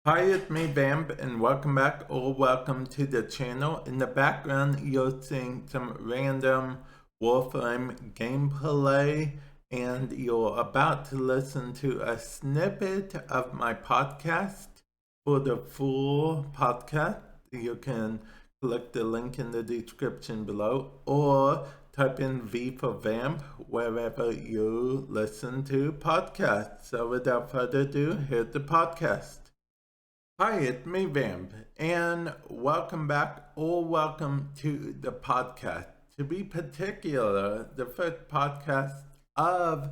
Hi, it's me, Vamp, and welcome back or welcome to the channel. In the background, you're seeing some random Warframe gameplay, and you're about to listen to a snippet of my podcast. For the full podcast, you can click the link in the description below or type in V for Vamp wherever you listen to podcasts. So without further ado, here's the podcast. Hi, it's me, Vamp, and welcome back or welcome to the podcast. To be particular, the first podcast of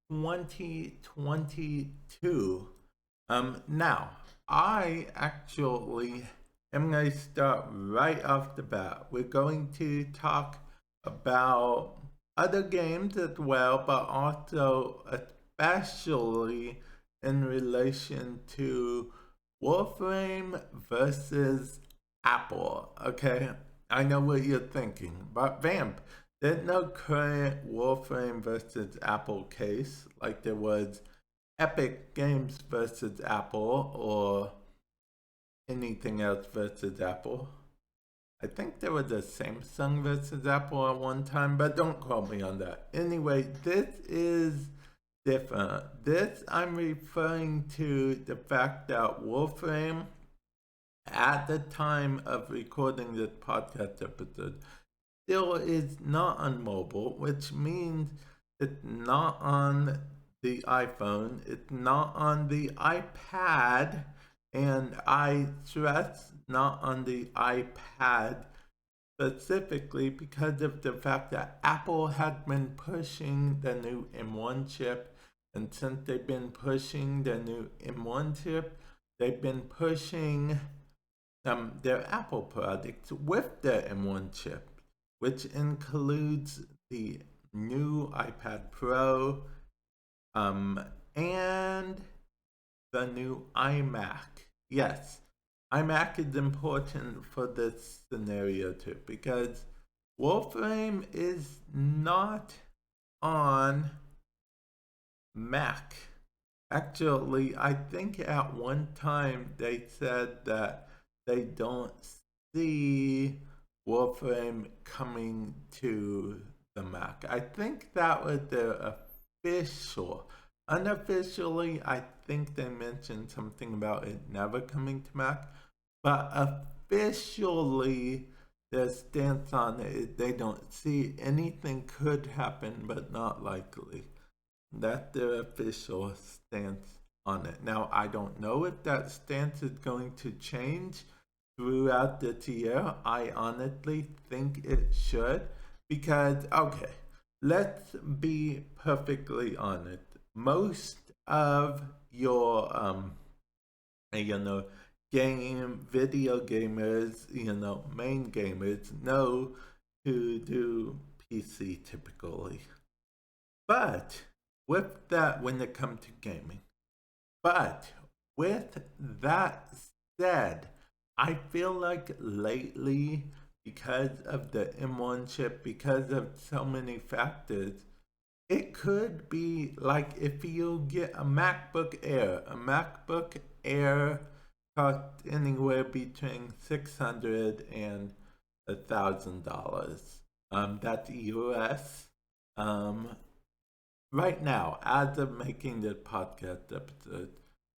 2022. Now, I actually am going to start right off the bat. We're going to talk about other games as well, but also especially in relation to Warframe versus Apple. Okay, I know what you're thinking, but Vamp, there's no current Warframe versus Apple case like there was Epic Games versus Apple or anything else versus Apple. I think there was a Samsung versus Apple at one time, but don't quote me on that. Anyway, this is different. This I'm referring to the fact that Warframe, at the time of recording this podcast episode, still is not on mobile, which means it's not on the iPhone, it's not on the iPad, and I stress not on the iPad specifically because of the fact that Apple has been pushing the new M1 chip, and since they've been pushing the new M1 chip, they've been pushing their Apple products with the M1 chip, which includes the new iPad Pro and the new iMac. Yes, iMac is important for this scenario too because Warframe is not on Mac. Actually, I think at one time they said that they don't see Warframe coming to the Mac. I think that was their official. Unofficially, I think they mentioned something about it never coming to Mac, but officially, their stance on it, they don't see anything could happen, but not likely. That's their official stance on it. Now, I don't know if that stance is going to change throughout the year. I honestly think it should because, okay, let's be perfectly honest. Most of your, video gamers, main gamers know to do PC typically. But with that, when it comes to gaming, but with that said, I feel like lately, because of the M1 chip, because of so many factors, it could be like if you get a MacBook Air costs anywhere between $600 and $1,000. That's US. Right now, as of making the podcast episode,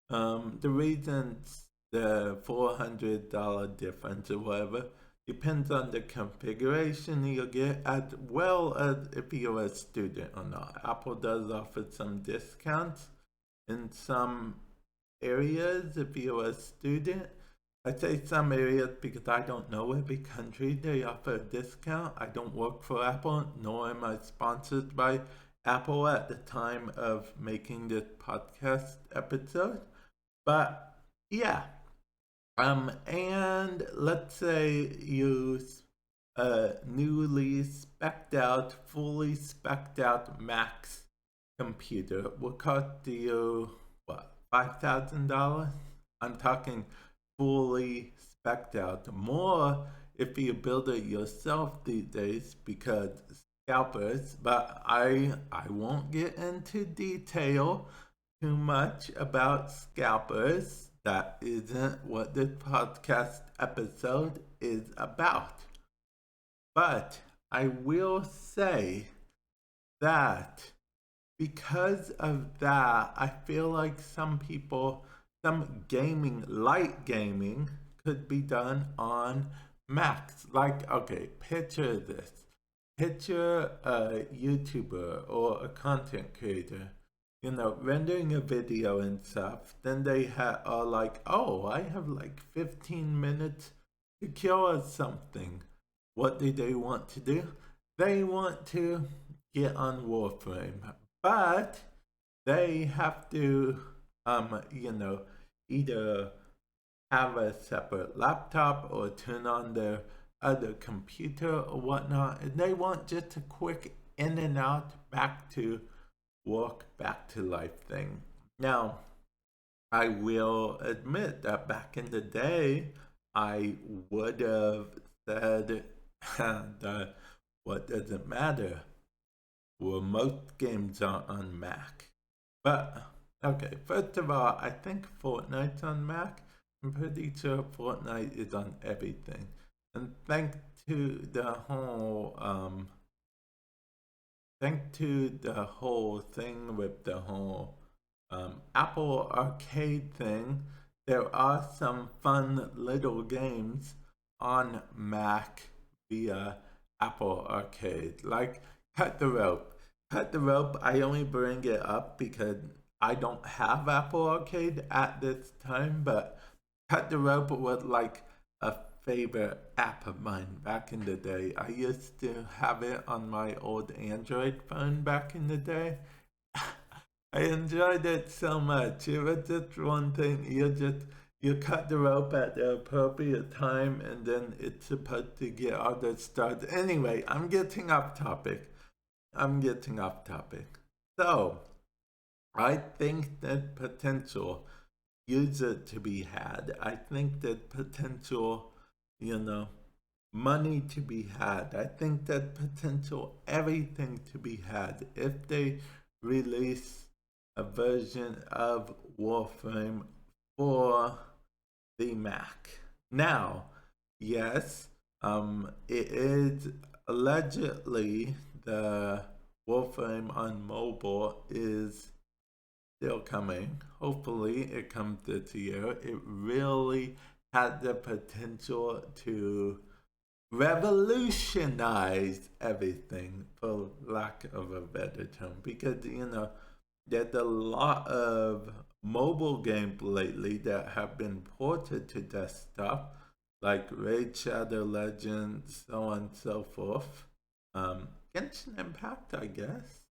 the reasons the $400 difference or whatever depends on the configuration you'll get as well as if you're a student or not. Apple does offer some discounts in some areas if you're a student. I say some areas because I don't know every country they offer a discount. I don't work for Apple, nor am I sponsored by Apple at the time of making this podcast episode. But yeah, and let's say you newly specced out, fully specced out Mac's computer will cost you what, $5,000? I'm talking fully specced out. More if you build it yourself these days because scalpers, but I won't get into detail too much about scalpers. that isn't what this podcast episode is about. But I will say that because of that, I feel like some gaming, light gaming, could be done on Macs. Like, okay, picture this. Picture a YouTuber or a content creator, rendering a video and stuff. Then they are like, oh, I have like 15 minutes to kill something. What do they want to do? They want to get on Warframe, but they have to, either have a separate laptop or turn on their other computer or whatnot, and they want just a quick in and out, back to work, back to life thing. Now, I will admit that back in the day, I would have said that what does it matter? Well, most games are on Mac. But, okay, first of all, I think Fortnite's on Mac. I'm pretty sure Fortnite is on everything. And thanks to the whole thing with the whole Apple Arcade thing, there are some fun little games on Mac via Apple Arcade, like Cut the Rope. Cut the Rope, I only bring it up because I don't have Apple Arcade at this time, but Cut the Rope was like a favorite app of mine back in the day. I used to have it on my old Android phone back in the day. I enjoyed it so much. It was just one thing. You cut the rope at the appropriate time, and then it's supposed to get all the stars. Anyway, I'm getting off topic. So, I think that potential user to be had. I think that potential, money to be had. I think that potential everything to be had if they release a version of Warframe for the Mac. Now, yes, it is allegedly the Warframe on mobile is still coming. Hopefully it comes this year. It really had the potential to revolutionize everything, for lack of a better term, because there's a lot of mobile games lately that have been ported to desktop, like Raid Shadow Legends, so on and so forth. Genshin Impact, I guess.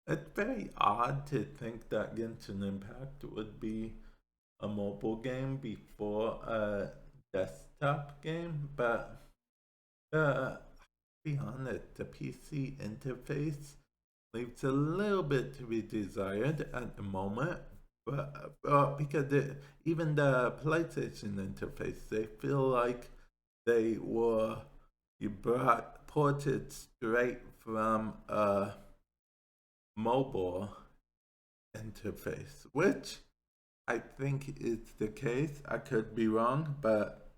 It's very odd to think that Genshin Impact would be a mobile game before a desktop game, but to be honest, the PC interface leaves a little bit to be desired at the moment, but because even the PlayStation interface, they feel like they were ported straight from a mobile interface, which I think is the case. I could be wrong, but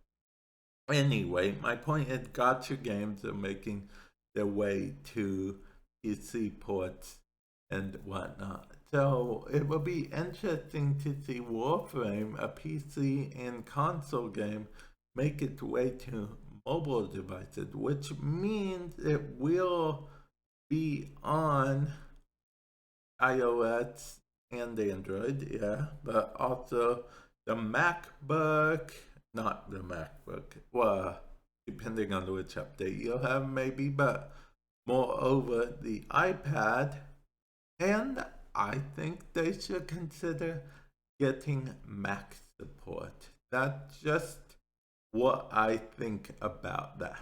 anyway, my point is gacha games are making their way to PC ports and whatnot. So it will be interesting to see Warframe, a PC and console game, make its way to mobile devices, which means it will be on iOS and Android, yeah, but also the MacBook, not the MacBook, well, depending on which update you'll have maybe, but moreover, the iPad, and I think they should consider getting Mac support. That's just what I think about that.